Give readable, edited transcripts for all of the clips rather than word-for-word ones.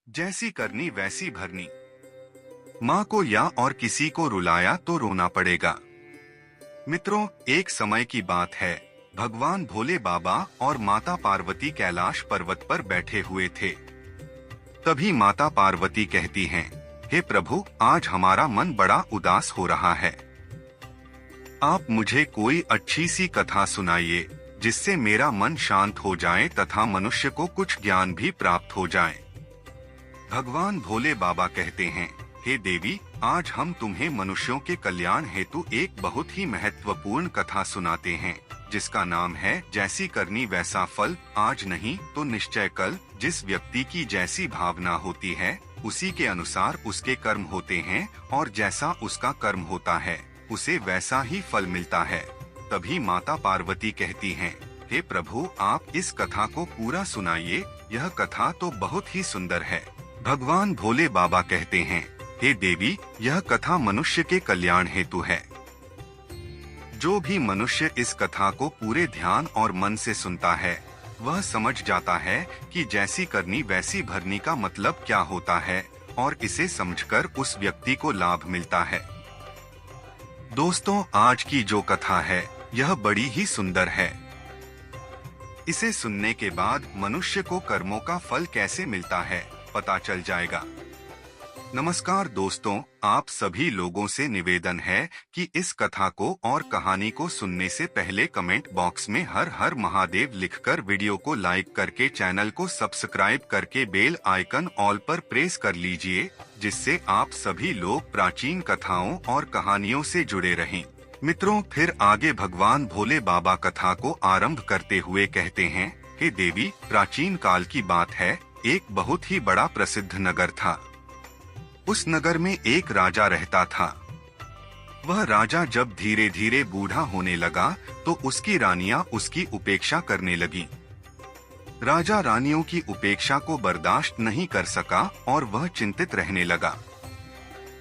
जैसी करनी वैसी भरनी। माँ को या और किसी को रुलाया तो रोना पड़ेगा। मित्रों, एक समय की बात है। भगवान भोले बाबा और माता पार्वती कैलाश पर्वत पर बैठे हुए थे। तभी माता पार्वती कहती हैं, हे प्रभु, आज हमारा मन बड़ा उदास हो रहा है। आप मुझे कोई अच्छी सी कथा सुनाइए जिससे मेरा मन शांत हो जाए तथा मनुष्य को कुछ ज्ञान भी प्राप्त हो जाए। भगवान भोले बाबा कहते हैं, हे देवी, आज हम तुम्हें मनुष्यों के कल्याण हेतु एक बहुत ही महत्वपूर्ण कथा सुनाते हैं, जिसका नाम है जैसी करनी वैसा फल। आज नहीं तो निश्चय कल। जिस व्यक्ति की जैसी भावना होती है उसी के अनुसार उसके कर्म होते हैं, और जैसा उसका कर्म होता है उसे वैसा ही फल मिलता है। तभी माता पार्वती कहती हैं, हे प्रभु, आप इस कथा को पूरा सुनाइए। यह कथा तो बहुत ही सुंदर है। भगवान भोले बाबा कहते हैं, हे देवी, यह कथा मनुष्य के कल्याण हेतु है। जो भी मनुष्य इस कथा को पूरे ध्यान और मन से सुनता है वह समझ जाता है कि जैसी करनी वैसी भरनी का मतलब क्या होता है, और इसे समझकर उस व्यक्ति को लाभ मिलता है। दोस्तों, आज की जो कथा है यह बड़ी ही सुंदर है। इसे सुनने के बाद मनुष्य को कर्मों का फल कैसे मिलता है पता चल जाएगा। नमस्कार दोस्तों, आप सभी लोगों से निवेदन है कि इस कथा को और कहानी को सुनने से पहले कमेंट बॉक्स में हर हर महादेव लिखकर वीडियो को लाइक करके चैनल को सब्सक्राइब करके बेल आइकन ऑल पर प्रेस कर लीजिए, जिससे आप सभी लोग प्राचीन कथाओं और कहानियों से जुड़े रहें। मित्रों, फिर आगे भगवान भोले बाबा कथा को आरंभ करते हुए कहते हैं, हे देवी, प्राचीन काल की बात है। एक बहुत ही बड़ा प्रसिद्ध नगर था। उस नगर में एक राजा रहता था। वह राजा जब धीरे धीरे बूढ़ा होने लगा तो उसकी रानियां उसकी उपेक्षा करने लगी। राजा रानियों की उपेक्षा को बर्दाश्त नहीं कर सका और वह चिंतित रहने लगा।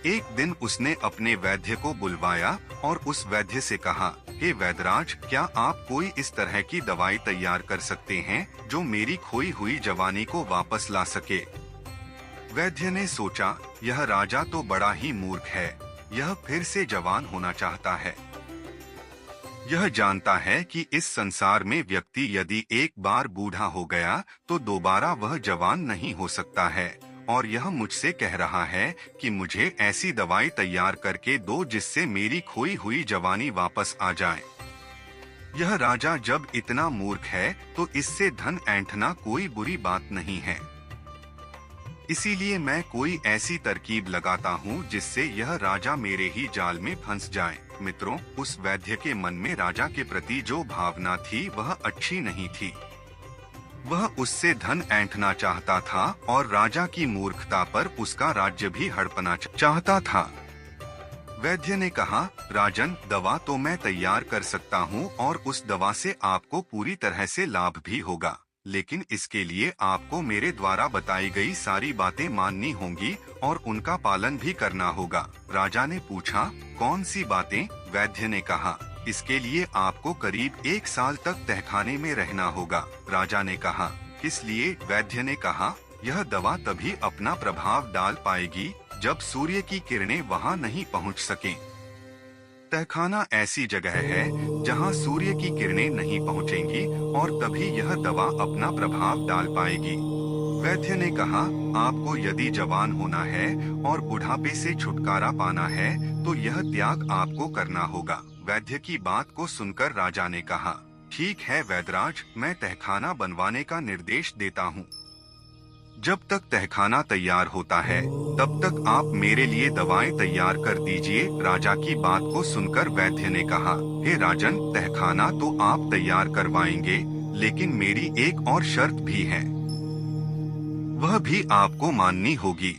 एक दिन उसने अपने वैद्य को बुलवाया और उस वैद्य से कहा, हे वैद्यराज, क्या आप कोई इस तरह की दवाई तैयार कर सकते हैं जो मेरी खोई हुई जवानी को वापस ला सके। वैद्य ने सोचा, यह राजा तो बड़ा ही मूर्ख है। यह फिर से जवान होना चाहता है। यह जानता है कि इस संसार में व्यक्ति यदि एक बार बूढ़ा हो गया तो दोबारा वह जवान नहीं हो सकता है, और यह मुझसे कह रहा है कि मुझे ऐसी दवाई तैयार करके दो जिससे मेरी खोई हुई जवानी वापस आ जाए। यह राजा जब इतना मूर्ख है तो इससे धन ऐंठना कोई बुरी बात नहीं है। इसीलिए मैं कोई ऐसी तरकीब लगाता हूँ जिससे यह राजा मेरे ही जाल में फंस जाए। मित्रों, उस वैद्य के मन में राजा के प्रति जो भावना थी वह अच्छी नहीं थी। वह उससे धन ऐंठना चाहता था और राजा की मूर्खता पर उसका राज्य भी हड़पना चाहता था। वैद्य ने कहा, राजन, दवा तो मैं तैयार कर सकता हूँ और उस दवा से आपको पूरी तरह से लाभ भी होगा, लेकिन इसके लिए आपको मेरे द्वारा बताई गई सारी बातें माननी होंगी और उनका पालन भी करना होगा। राजा ने पूछा, कौन सी बातें? वैद्य ने कहा, इसके लिए आपको करीब 1 साल तक तहखाने में रहना होगा। राजा ने कहा, किस लिए? वैद्य ने कहा, यह दवा तभी अपना प्रभाव डाल पाएगी जब सूर्य की किरणें वहां नहीं पहुंच सकें। तहखाना ऐसी जगह है जहां सूर्य की किरणें नहीं पहुंचेंगी और तभी यह दवा अपना प्रभाव डाल पाएगी। वैद्य ने कहा, आपको यदि जवान होना है और बुढ़ापे से छुटकारा पाना है तो यह त्याग आपको करना होगा। वैद्य की बात को सुनकर राजा ने कहा, ठीक है वैद्यराज, मैं तहखाना बनवाने का निर्देश देता हूँ। जब तक तहखाना तैयार होता है तब तक आप मेरे लिए दवाएं तैयार कर दीजिए। राजा की बात को सुनकर वैद्य ने कहा, हे राजन, तहखाना तो आप तैयार करवाएंगे, लेकिन मेरी एक और शर्त भी है, वह भी आपको माननी होगी।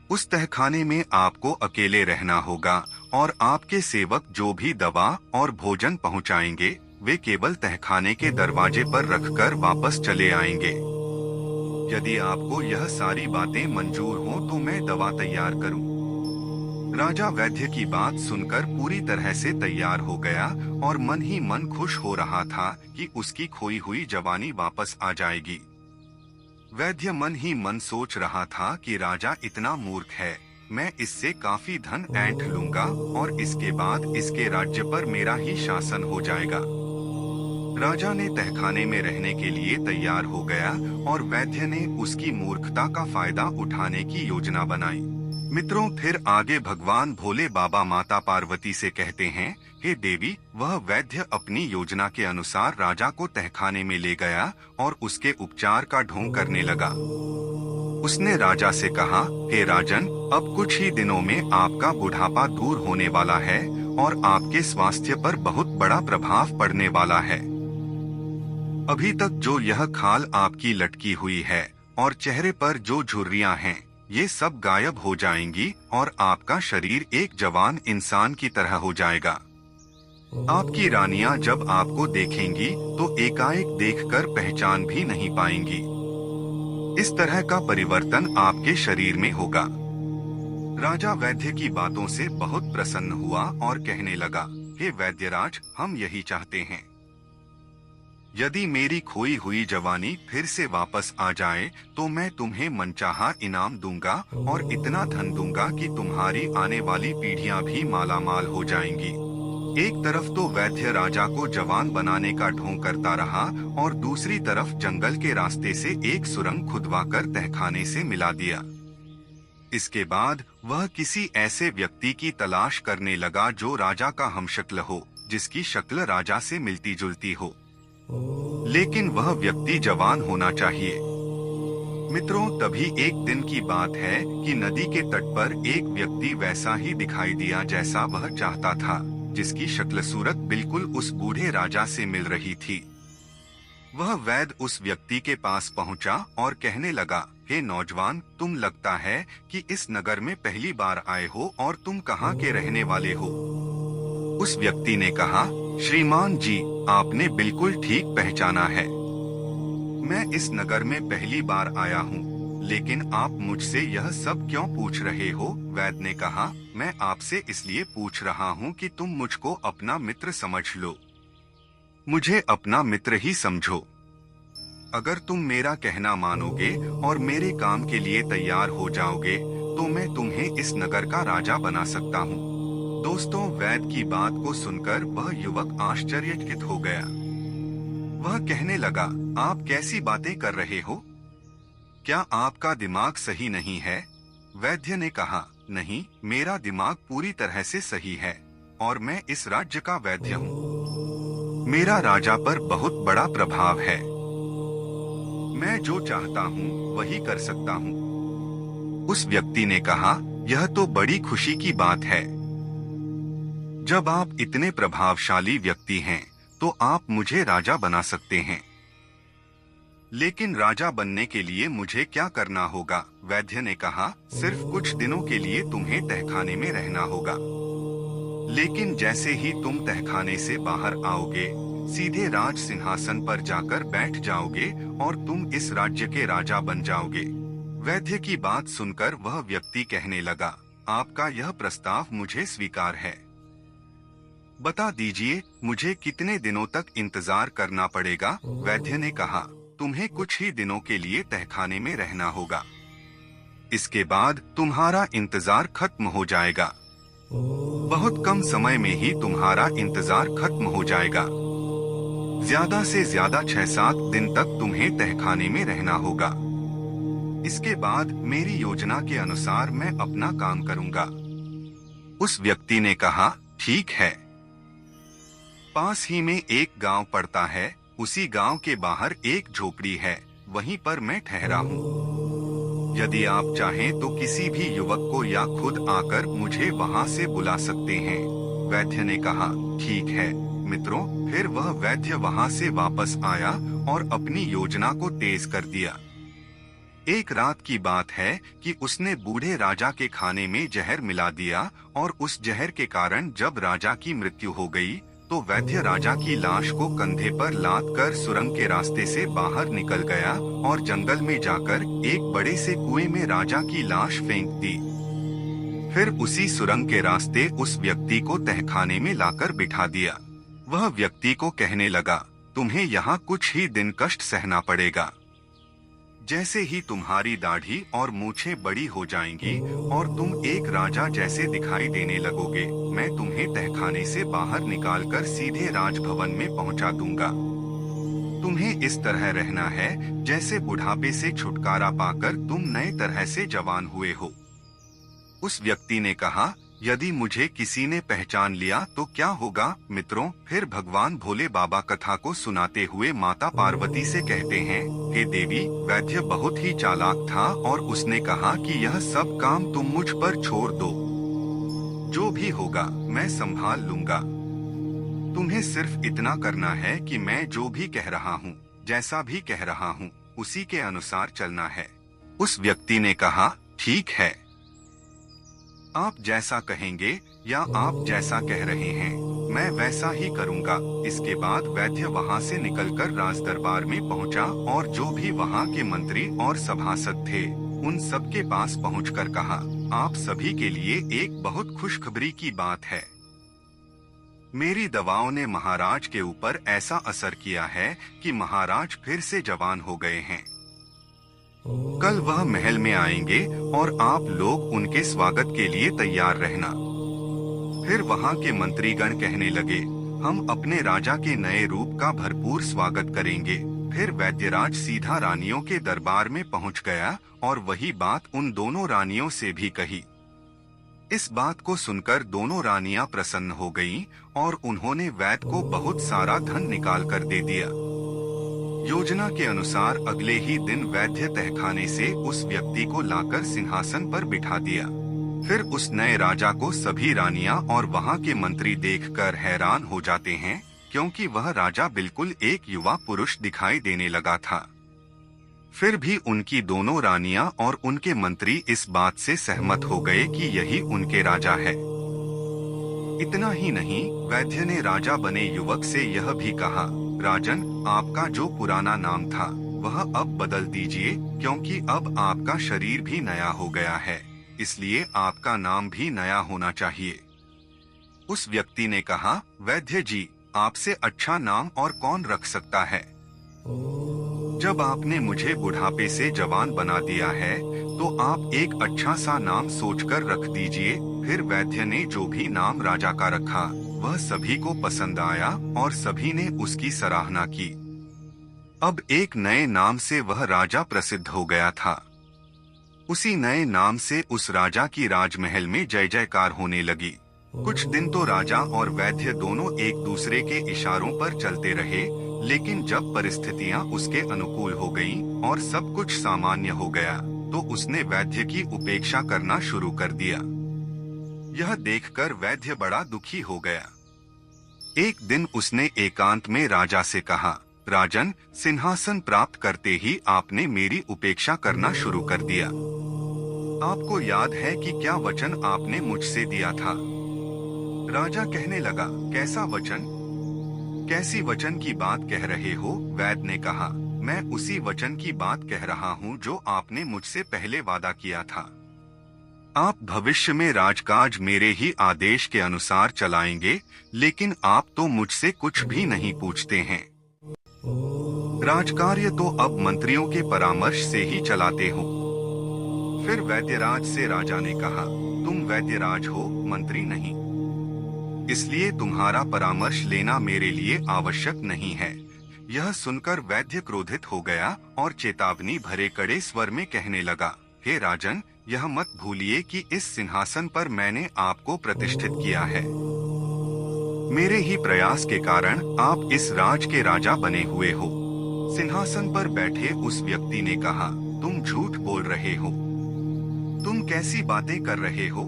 उस तहखाने में आपको अकेले रहना होगा और आपके सेवक जो भी दवा और भोजन पहुंचाएंगे वे केवल तहखाने के दरवाजे पर रखकर वापस चले आएंगे। यदि आपको यह सारी बातें मंजूर हो तो मैं दवा तैयार करूं। राजा वैद्य की बात सुनकर पूरी तरह से तैयार हो गया और मन ही मन खुश हो रहा था कि उसकी खोई हुई जवानी वापस आ जाएगी। वैद्य मन ही मन सोच रहा था कि राजा इतना मूर्ख है, मैं इससे काफी धन ऐंठ लूंगा और इसके बाद इसके राज्य पर मेरा ही शासन हो जाएगा। राजा ने तहखाने में रहने के लिए तैयार हो गया और वैद्य ने उसकी मूर्खता का फायदा उठाने की योजना बनाई। मित्रों, फिर आगे भगवान भोले बाबा माता पार्वती से कहते हैं, हे देवी, वह वैद्य अपनी योजना के अनुसार राजा को तहखाने में ले गया और उसके उपचार का ढोंग करने लगा। उसने राजा से कहा, हे राजन, अब कुछ ही दिनों में आपका बुढ़ापा दूर होने वाला है और आपके स्वास्थ्य पर बहुत बड़ा प्रभाव पड़ने वाला है। अभी तक जो यह खाल आपकी लटकी हुई है और चेहरे पर जो झुर्रियां हैं, ये सब गायब हो जाएंगी और आपका शरीर एक जवान इंसान की तरह हो जाएगा। आपकी रानियां जब आपको देखेंगी तो एकाएक देखकर पहचान भी नहीं पाएंगी। इस तरह का परिवर्तन आपके शरीर में होगा। राजा वैद्य की बातों से बहुत प्रसन्न हुआ और कहने लगा, हे वैद्यराज, हम यही चाहते हैं। यदि मेरी खोई हुई जवानी फिर से वापस आ जाए तो मैं तुम्हें मनचाहा इनाम दूंगा और इतना धन दूंगा कि तुम्हारी आने वाली पीढ़ियां भी मालामाल हो जाएंगी। एक तरफ तो वैद्य राजा को जवान बनाने का ढोंग करता रहा और दूसरी तरफ जंगल के रास्ते से एक सुरंग खुदवाकर तहखाने से मिला दिया। इसके बाद वह किसी ऐसे व्यक्ति की तलाश करने लगा जो राजा का हमशक्ल हो, जिसकी शक्ल राजा से मिलती जुलती हो, लेकिन वह व्यक्ति जवान होना चाहिए। मित्रों, तभी एक दिन की बात है कि नदी के तट पर एक व्यक्ति वैसा ही दिखाई दिया जैसा वह चाहता था, जिसकी शक्ल सूरत बिल्कुल उस बूढ़े राजा से मिल रही थी। वह वैद्य उस व्यक्ति के पास पहुंचा और कहने लगा, हे नौजवान, तुम लगता है कि इस नगर में पहली बार आए हो और तुम कहाँ के रहने वाले हो? उस व्यक्ति ने कहा, श्रीमान जी, आपने बिल्कुल ठीक पहचाना है। मैं इस नगर में पहली बार आया हूँ, लेकिन आप मुझसे यह सब क्यों पूछ रहे हो? वैद्य ने कहा, मैं आपसे इसलिए पूछ रहा हूँ कि तुम मुझको अपना मित्र समझ लो। मुझे अपना मित्र ही समझो। अगर तुम मेरा कहना मानोगे और मेरे काम के लिए तैयार हो जाओगे तो मैं तुम्हें इस नगर का राजा बना सकता हूँ। दोस्तों, वैद्य की बात को सुनकर वह युवक आश्चर्यचकित हो गया। वह कहने लगा, आप कैसी बातें कर रहे हो? क्या आपका दिमाग सही नहीं है? वैद्य ने कहा, नहीं, मेरा दिमाग पूरी तरह से सही है और मैं इस राज्य का वैद्य हूँ। मेरा राजा पर बहुत बड़ा प्रभाव है। मैं जो चाहता हूँ वही कर सकता हूँ। उस व्यक्ति ने कहा, यह तो बड़ी खुशी की बात है। जब आप इतने प्रभावशाली व्यक्ति हैं, तो आप मुझे राजा बना सकते हैं। लेकिन राजा बनने के लिए मुझे क्या करना होगा? वैद्य ने कहा, सिर्फ कुछ दिनों के लिए तुम्हें तहखाने में रहना होगा। लेकिन जैसे ही तुम तहखाने से बाहर आओगे, सीधे राज सिंहासन पर जाकर बैठ जाओगे और तुम इस राज्य के राजा बन जाओगे। वैद्य की बात सुनकर वह व्यक्ति कहने लगा, आपका यह प्रस्ताव मुझे स्वीकार है। बता दीजिए, मुझे कितने दिनों तक इंतजार करना पड़ेगा? वैद्य ने कहा, तुम्हें कुछ ही दिनों के लिए तहखाने में रहना होगा। इसके बाद तुम्हारा इंतजार खत्म हो जाएगा। बहुत कम समय में ही तुम्हारा इंतजार खत्म हो जाएगा। ज्यादा से ज्यादा 6-7 दिन तक तुम्हें तहखाने में रहना होगा। इसके बाद मेरी योजना के अनुसार मैं अपना काम करूंगा। उस व्यक्ति ने कहा, ठीक है। पास ही में एक गांव पड़ता है, उसी गांव के बाहर एक झोपड़ी है, वहीं पर मैं ठहरा हूँ। यदि आप चाहें तो किसी भी युवक को या खुद आकर मुझे वहां से बुला सकते हैं। वैद्य ने कहा, ठीक है। मित्रों, फिर वह वैद्य वहां से वापस आया और अपनी योजना को तेज कर दिया। एक रात की बात है कि उसने बूढ़े राजा के खाने में जहर मिला दिया और उस जहर के कारण जब राजा की मृत्यु हो गई तो वैद्य राजा की लाश को कंधे पर लाद कर सुरंग के रास्ते से बाहर निकल गया और जंगल में जाकर एक बड़े से कुएं में राजा की लाश फेंक दी। फिर उसी सुरंग के रास्ते उस व्यक्ति को तहखाने में लाकर बिठा दिया। वह व्यक्ति को कहने लगा, तुम्हें यहाँ कुछ ही दिन कष्ट सहना पड़ेगा। जैसे ही तुम्हारी दाढ़ी और मूछें बड़ी हो जाएंगी और तुम एक राजा जैसे दिखाई देने लगोगे, मैं तुम्हें तहखाने से बाहर निकालकर सीधे राजभवन में पहुंचा दूंगा। तुम्हें इस तरह रहना है जैसे बुढ़ापे से छुटकारा पाकर तुम नए तरह से जवान हुए हो। उस व्यक्ति ने कहा, यदि मुझे किसी ने पहचान लिया तो क्या होगा? मित्रों, फिर भगवान भोले बाबा कथा को सुनाते हुए माता पार्वती से कहते हैं, हे देवी, वैद्य बहुत ही चालाक था और उसने कहा कि यह सब काम तुम मुझ पर छोड़ दो, जो भी होगा मैं संभाल लूंगा। तुम्हें सिर्फ इतना करना है कि मैं जो भी कह रहा हूँ, जैसा भी कह रहा हूँ, उसी के अनुसार चलना है। उस व्यक्ति ने कहा, ठीक है, आप जैसा कहेंगे या आप जैसा कह रहे हैं, मैं वैसा ही करूंगा। इसके बाद वैद्य वहां से निकलकर राज दरबार में पहुंचा और जो भी वहां के मंत्री और सभासद थे, उन सब के पास पहुंचकर कहा, आप सभी के लिए एक बहुत खुशखबरी की बात है। मेरी दवाओं ने महाराज के ऊपर ऐसा असर किया है कि महाराज फिर से जवान हो गए हैं। कल वह महल में आएंगे और आप लोग उनके स्वागत के लिए तैयार रहना। फिर वहां के मंत्रीगण कहने लगे, हम अपने राजा के नए रूप का भरपूर स्वागत करेंगे। फिर वैद्यराज सीधा रानियों के दरबार में पहुंच गया और वही बात उन दोनों रानियों से भी कही। इस बात को सुनकर दोनों रानियां प्रसन्न हो गईं और उन्होंने वैद्य को बहुत सारा धन निकाल कर दे दिया। योजना के अनुसार अगले ही दिन वैद्य तहखाने से उस व्यक्ति को लाकर सिंहासन पर बिठा दिया। फिर उस नए राजा को सभी रानियां और वहां के मंत्री देखकर हैरान हो जाते हैं, क्योंकि वह राजा बिल्कुल एक युवा पुरुष दिखाई देने लगा था। फिर भी उनकी दोनों रानियां और उनके मंत्री इस बात से सहमत हो गए कि यही उनके राजा है। इतना ही नहीं, वैद्य ने राजा बने युवक से यह भी कहा, राजन, आपका जो पुराना नाम था वह अब बदल दीजिए, क्योंकि अब आपका शरीर भी नया हो गया है, इसलिए आपका नाम भी नया होना चाहिए। उस व्यक्ति ने कहा, वैद्य जी, आपसे अच्छा नाम और कौन रख सकता है? जब आपने मुझे बुढ़ापे से जवान बना दिया है, तो आप एक अच्छा सा नाम सोचकर रख दीजिए। फिर वैद्य ने जो भी नाम राजा का रखा, वह सभी को पसंद आया और सभी ने उसकी सराहना की। अब एक नए नाम से वह राजा प्रसिद्ध हो गया था। उसी नए नाम से उस राजा की राजमहल में जय जयकार होने लगी। कुछ दिन तो राजा और वैद्य दोनों एक दूसरे के इशारों पर चलते रहे, लेकिन जब परिस्थितियां उसके अनुकूल हो गईं और सब कुछ सामान्य हो गया, तो उसने वैद्य की उपेक्षा करना शुरू कर दिया। यह देखकर वैद्य बड़ा दुखी हो गया। एक दिन उसने एकांत में राजा से कहा, राजन, सिंहासन प्राप्त करते ही आपने मेरी उपेक्षा करना शुरू कर दिया। आपको याद है कि क्या वचन आपने मुझसे दिया था? राजा कहने लगा, कैसा वचन? कैसी वचन की बात कह रहे हो? वैद्य ने कहा, मैं उसी वचन की बात कह रहा हूँ जो आपने मुझसे पहले वादा किया था। आप भविष्य में राजकाज मेरे ही आदेश के अनुसार चलाएंगे, लेकिन आप तो मुझसे कुछ भी नहीं पूछते हैं। राजकार्य तो अब मंत्रियों के परामर्श से ही चलाते हो। फिर वैद्यराज से राजा ने कहा, तुम वैद्यराज हो, मंत्री नहीं, इसलिए तुम्हारा परामर्श लेना मेरे लिए आवश्यक नहीं है। यह सुनकर वैद्य क्रोधित हो गया और चेतावनी भरे कड़े स्वर में कहने लगा, हे राजन, यह मत भूलिए कि इस सिंहासन पर मैंने आपको प्रतिष्ठित किया है। मेरे ही प्रयास के कारण आप इस राज के राजा बने हुए हो। सिंहासन पर बैठे उस व्यक्ति ने कहा, तुम झूठ बोल रहे हो। तुम कैसी बातें कर रहे हो?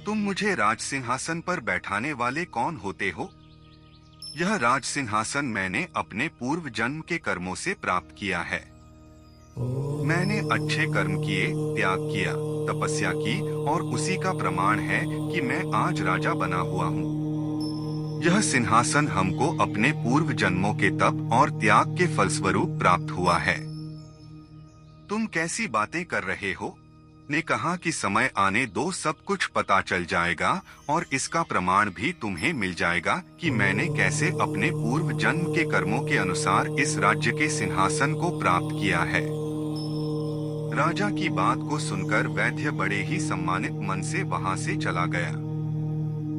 तुम मुझे राज सिंहासन पर बैठाने वाले कौन होते हो? यह राज सिंहासन मैंने अपने पूर्व जन्म के कर्मों से प्राप्त किया है। मैंने अच्छे कर्म किए, त्याग किया, तपस्या की और उसी का प्रमाण है कि मैं आज राजा बना हुआ हूँ। यह सिंहासन हमको अपने पूर्व जन्मों के तप और त्याग के फलस्वरूप प्राप्त हुआ है। तुम कैसी बातें कर रहे हो? ने कहा कि समय आने दो, सब कुछ पता चल जाएगा और इसका प्रमाण भी तुम्हें मिल जाएगा कि मैंने कैसे अपने पूर्व जन्म के कर्मों के अनुसार इस राज्य के सिंहासन को प्राप्त किया है। राजा की बात को सुनकर वैद्य बड़े ही सम्मानित मन से वहां से चला गया।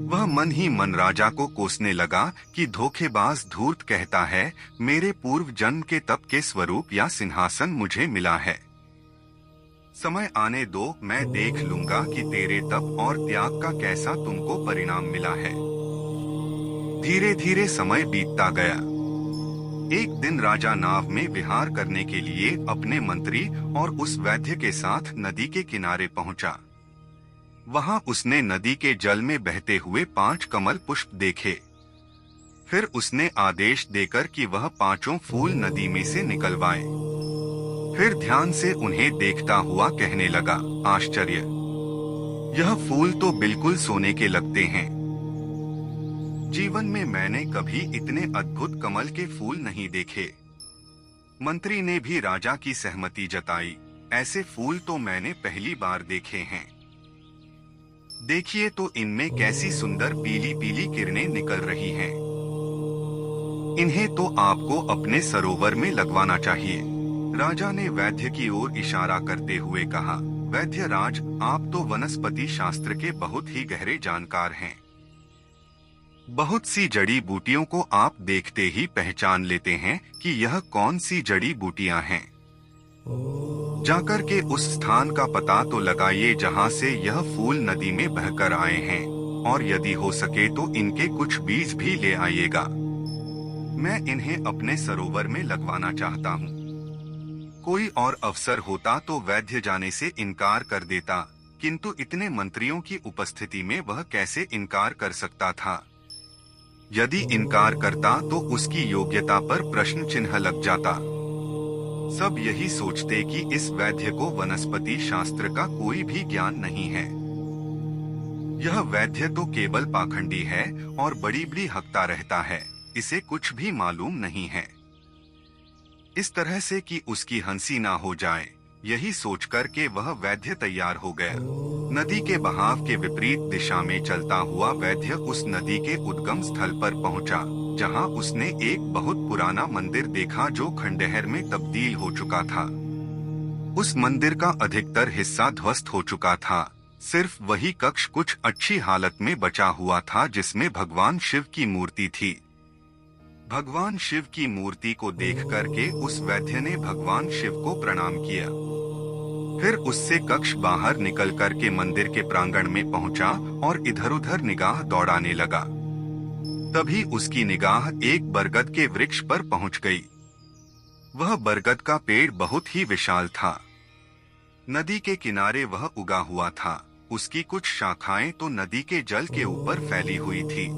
वह मन ही मन राजा को कोसने लगा कि धोखेबाज धूर्त कहता है, मेरे पूर्व जन्म के तप के स्वरूप या सिंहासन मुझे मिला है। समय आने दो, मैं देख लूंगा कि तेरे तप और त्याग का कैसा तुमको परिणाम मिला है। धीरे धीरे समय बीतता गया। एक दिन राजा नाव में विहार करने के लिए अपने मंत्री और उस वैद्य के साथ नदी के किनारे पहुंचा। वहां उसने नदी के जल में बहते हुए 5 कमल पुष्प देखे। फिर उसने आदेश देकर कि वह 5 फूल नदी में से निकलवाए। फिर ध्यान से उन्हें देखता हुआ कहने लगा, आश्चर्य, यह फूल तो बिल्कुल सोने के लगते हैं। जीवन में मैंने कभी इतने अद्भुत कमल के फूल नहीं देखे। मंत्री ने भी राजा की सहमति जताई, ऐसे फूल तो मैंने पहली बार देखे हैं। देखिए तो इनमें कैसी सुंदर पीली पीली किरणें निकल रही हैं। इन्हें तो आपको अपने सरोवर में लगवाना चाहिए। राजा ने वैद्य की ओर इशारा करते हुए कहा, वैद्य राज, आप तो वनस्पति शास्त्र के बहुत ही गहरे जानकार हैं। बहुत सी जड़ी बूटियों को आप देखते ही पहचान लेते हैं कि यह कौन सी जड़ी बूटियां हैं। जाकर के उस स्थान का पता तो लगाइए जहां से यह फूल नदी में बहकर आए हैं, और यदि हो सके तो इनके कुछ बीज भी ले आइएगा। मैं इन्हें अपने सरोवर में लगवाना चाहता हूँ। कोई और अवसर होता तो वैद्य जाने से इनकार कर देता, किंतु इतने मंत्रियों की उपस्थिति में वह कैसे इनकार कर सकता था। यदि इनकार करता तो उसकी योग्यता पर प्रश्न चिन्ह लग जाता। सब यही सोचते कि इस वैद्य को वनस्पति शास्त्र का कोई भी ज्ञान नहीं है। यह वैद्य तो केवल पाखंडी है और बड़ी बड़ी हकता रहता है, इसे कुछ भी मालूम नहीं है। इस तरह से कि उसकी हंसी ना हो जाए, यही सोचकर के वह वैद्य तैयार हो गया। नदी के बहाव के विपरीत दिशा में चलता हुआ वैद्य उस नदी के उद्गम स्थल पर पहुंचा, जहां उसने एक बहुत पुराना मंदिर देखा जो खंडहर में तब्दील हो चुका था। उस मंदिर का अधिकतर हिस्सा ध्वस्त हो चुका था। सिर्फ वही कक्ष कुछ अच्छी हालत में बचा हुआ था, जिसमें भगवान शिव की मूर्ति थी। भगवान शिव की मूर्ति को देख करके उस वैद्य ने भगवान शिव को प्रणाम किया। फिर उससे कक्ष बाहर निकल करके मंदिर के प्रांगण में पहुंचा और इधर उधर निगाह दौड़ाने लगा। तभी उसकी निगाह एक बरगद के वृक्ष पर पहुंच गई। वह बरगद का पेड़ बहुत ही विशाल था। नदी के किनारे वह उगा हुआ था। उसकी कुछ शाखाएं तो नदी के जल के ऊपर फैली हुई थी।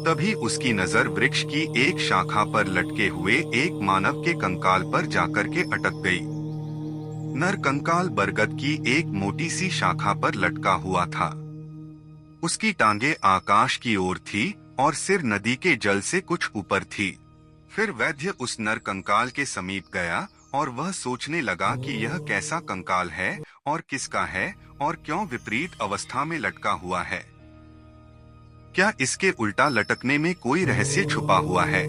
तभी उसकी नजर वृक्ष की एक शाखा पर लटके हुए एक मानव के कंकाल पर जाकर के अटक गई। नर कंकाल बरगद की एक मोटी सी शाखा पर लटका हुआ था। उसकी टांगे आकाश की ओर थी और सिर नदी के जल से कुछ ऊपर थी। फिर वैद्य उस नर कंकाल के समीप गया और वह सोचने लगा कि यह कैसा कंकाल है और किसका है और क्यों विपरीत अवस्था में लटका हुआ है। क्या इसके उल्टा लटकने में कोई रहस्य छुपा हुआ है?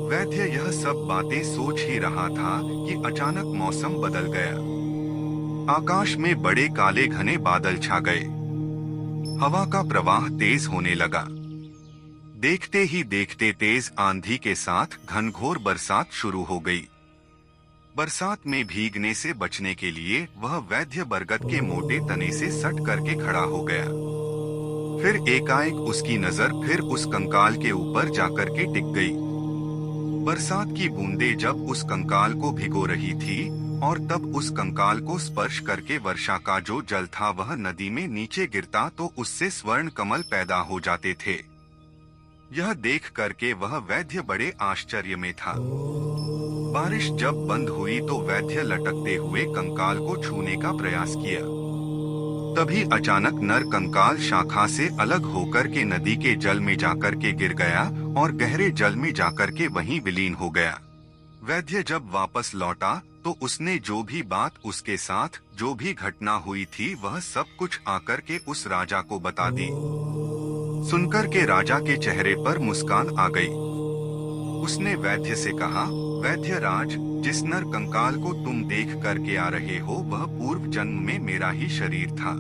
वैद्य यह सब बातें सोच ही रहा था कि अचानक मौसम बदल गया। आकाश में बड़े काले घने बादल छा गए। हवा का प्रवाह तेज होने लगा। देखते ही देखते तेज आंधी के साथ घनघोर बरसात शुरू हो गई। बरसात में भीगने से बचने के लिए वह वैद्य बरगद के मोटे तने से सट करके खड़ा हो गया। फिर एकाएक उसकी नजर फिर उस कंकाल के ऊपर जाकर के टिक गई। बरसात की बूंदें जब उस कंकाल को भिगो रही थी और तब उस कंकाल को स्पर्श करके वर्षा का जो जल था वह नदी में नीचे गिरता तो उससे स्वर्ण कमल पैदा हो जाते थे। यह देख करके वह वैद्य बड़े आश्चर्य में था। बारिश जब बंद हुई तो वैद्य लटकते हुए कंकाल को छूने का प्रयास किया। तभी अचानक नर कंकाल शाखा से अलग होकर के नदी के जल में जाकर के गिर गया और गहरे जल में जाकर के वहीं विलीन हो गया। वैद्य जब वापस लौटा तो उसने जो भी बात उसके साथ जो भी घटना हुई थी वह सब कुछ आकर के उस राजा को बता दी। सुनकर के राजा के चेहरे पर मुस्कान आ गई। उसने वैद्य से कहा, वैद्य राज, जिस नर कंकाल को तुम देख करके आ रहे हो वह पूर्व जन्म में मेरा ही शरीर था।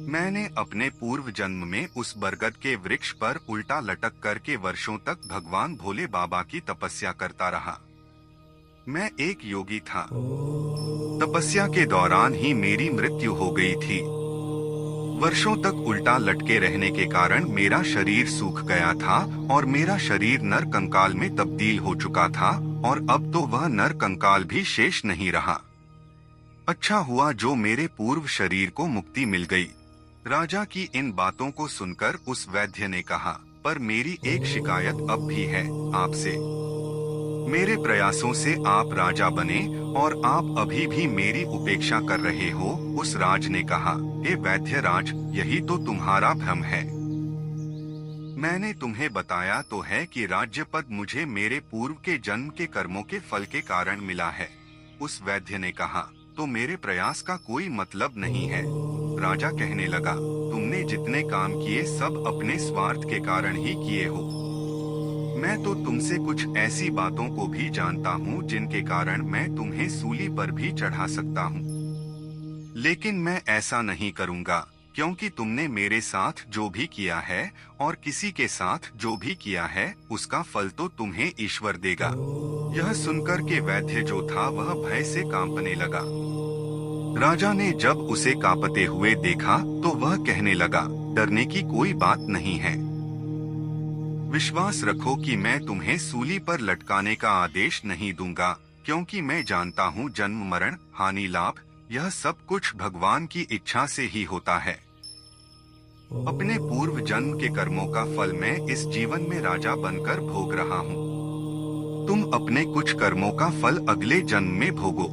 मैंने अपने पूर्व जन्म में उस बरगद के वृक्ष पर उल्टा लटक करके वर्षों तक भगवान भोले बाबा की तपस्या करता रहा। मैं एक योगी था। तपस्या के दौरान ही मेरी मृत्यु हो गई थी। वर्षों तक उल्टा लटके रहने के कारण मेरा शरीर सूख गया था और मेरा शरीर नर कंकाल में तब्दील हो चुका था और अब तो वह नर कंकाल भी शेष नहीं रहा। अच्छा हुआ जो मेरे पूर्व शरीर को मुक्ति मिल गई। राजा की इन बातों को सुनकर उस वैद्य ने कहा, पर मेरी एक शिकायत अब भी है आपसे। मेरे प्रयासों से आप राजा बने और आप अभी भी मेरी उपेक्षा कर रहे हो। उस राज ने कहा, हे वैद्य राज, यही तो तुम्हारा भ्रम है। मैंने तुम्हें बताया तो है कि राज्य पद मुझे मेरे पूर्व के जन्म के कर्मों के फल के कारण मिला है। उस वैद्य ने कहा, तो मेरे प्रयास का कोई मतलब नहीं है। राजा कहने लगा, तुमने जितने काम किए सब अपने स्वार्थ के कारण ही किए हो। मैं तो तुमसे कुछ ऐसी बातों को भी जानता हूँ जिनके कारण मैं तुम्हें सूली पर भी चढ़ा सकता हूँ, लेकिन मैं ऐसा नहीं करूँगा, क्योंकि तुमने मेरे साथ जो भी किया है और किसी के साथ जो भी किया है उसका फल तो तुम्हें ईश्वर देगा। यह सुनकर के वैद्य जो था वह भय से कांपने लगा। राजा ने जब उसे कांपते हुए देखा तो वह कहने लगा, डरने की कोई बात नहीं है। विश्वास रखो कि मैं तुम्हें सूली पर लटकाने का आदेश नहीं दूंगा, क्योंकि मैं जानता हूँ जन्म मरण हानि लाभ यह सब कुछ भगवान की इच्छा से ही होता है। अपने पूर्व जन्म के कर्मों का फल मैं इस जीवन में राजा बनकर भोग रहा हूँ। तुम अपने कुछ कर्मों का फल अगले जन्म में भोगो।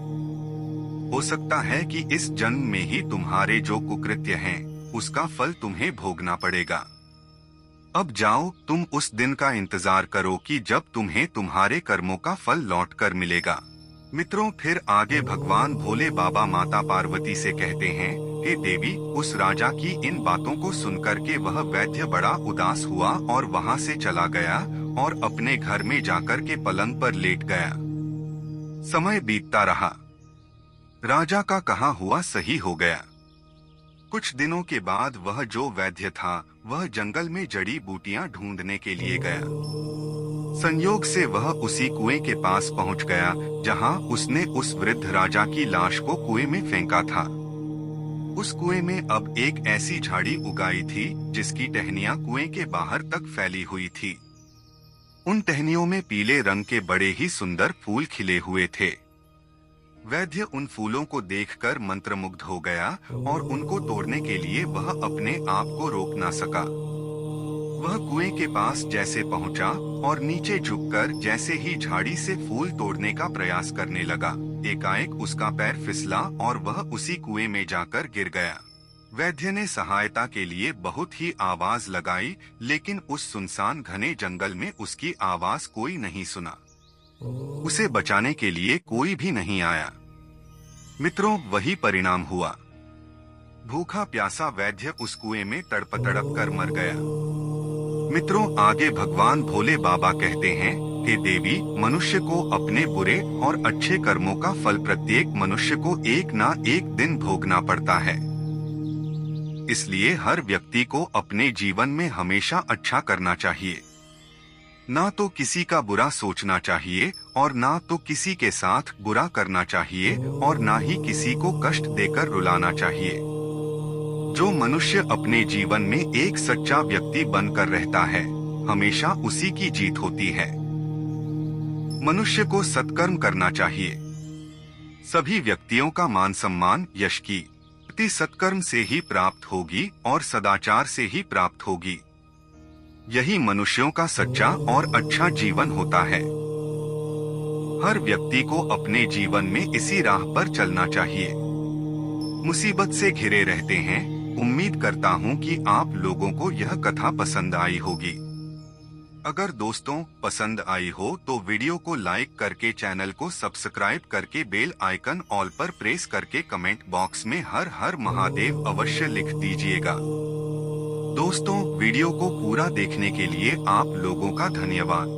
हो सकता है कि इस जन्म में ही तुम्हारे जो कुकृत्य हैं उसका फल तुम्हें भोगना पड़ेगा। अब जाओ, तुम उस दिन का इंतजार करो कि जब तुम्हें तुम्हारे कर्मों का फल लौटकर मिलेगा। मित्रों, फिर आगे भगवान भोले बाबा माता पार्वती से कहते हैं, हे देवी, उस राजा की इन बातों को सुनकर के वह वैद्य बड़ा उदास हुआ और वहां से चला गया और अपने घर में जाकर के पलंग पर लेट गया। समय बीतता रहा। राजा का कहा हुआ सही हो गया। कुछ दिनों के बाद वह जो वैद्य था वह जंगल में जड़ी बूटियां ढूंढने के लिए गया। संयोग से वह उसी कुएं के पास पहुंच गया जहां उसने उस वृद्ध राजा की लाश को कुएं में फेंका था। उस कुएं में अब एक ऐसी झाड़ी उगाई थी जिसकी टहनियां कुएं के बाहर तक फैली हुई थी। उन टहनियों में पीले रंग के बड़े ही सुंदर फूल खिले हुए थे। वैद्य उन फूलों को देखकर मंत्रमुग्ध हो गया और उनको तोड़ने के लिए वह अपने आप को रोक ना सका। वह कुएं के पास जैसे पहुंचा और नीचे झुककर जैसे ही झाड़ी से फूल तोड़ने का प्रयास करने लगा, एकाएक उसका पैर फिसला और वह उसी कुएं में जाकर गिर गया। वैद्य ने सहायता के लिए बहुत ही आवाज लगाई, लेकिन उस सुनसान घने जंगल में उसकी आवाज कोई नहीं सुना। उसे बचाने के लिए कोई भी नहीं आया। मित्रों, वही परिणाम हुआ। भूखा प्यासा वैद्य उस कुएं में तड़प तड़प कर मर गया। मित्रों, आगे भगवान भोले बाबा कहते हैं, हे देवी, मनुष्य को अपने बुरे और अच्छे कर्मों का फल प्रत्येक मनुष्य को एक ना एक दिन भोगना पड़ता है। इसलिए हर व्यक्ति को अपने जीवन में हमेशा अच्छा करना चाहिए। ना तो किसी का बुरा सोचना चाहिए और ना तो किसी के साथ बुरा करना चाहिए और ना ही किसी को कष्ट देकर रुलाना चाहिए। जो मनुष्य अपने जीवन में एक सच्चा व्यक्ति बनकर रहता है, हमेशा उसी की जीत होती है। मनुष्य को सत्कर्म करना चाहिए। सभी व्यक्तियों का मान सम्मान यश की प्रति सत्कर्म से ही प्राप्त होगी और सदाचार से ही प्राप्त होगी। यही मनुष्यों का सच्चा और अच्छा जीवन होता है। हर व्यक्ति को अपने जीवन में इसी राह पर चलना चाहिए। मुसीबत से घिरे रहते हैं। उम्मीद करता हूँ कि आप लोगों को यह कथा पसंद आई होगी। अगर दोस्तों पसंद आई हो तो वीडियो को लाइक करके चैनल को सब्सक्राइब करके बेल आइकन ऑल पर प्रेस करके कमेंट बॉक्स में हर हर महादेव अवश्य लिख दीजिएगा। दोस्तों, वीडियो को पूरा देखने के लिए आप लोगों का धन्यवाद।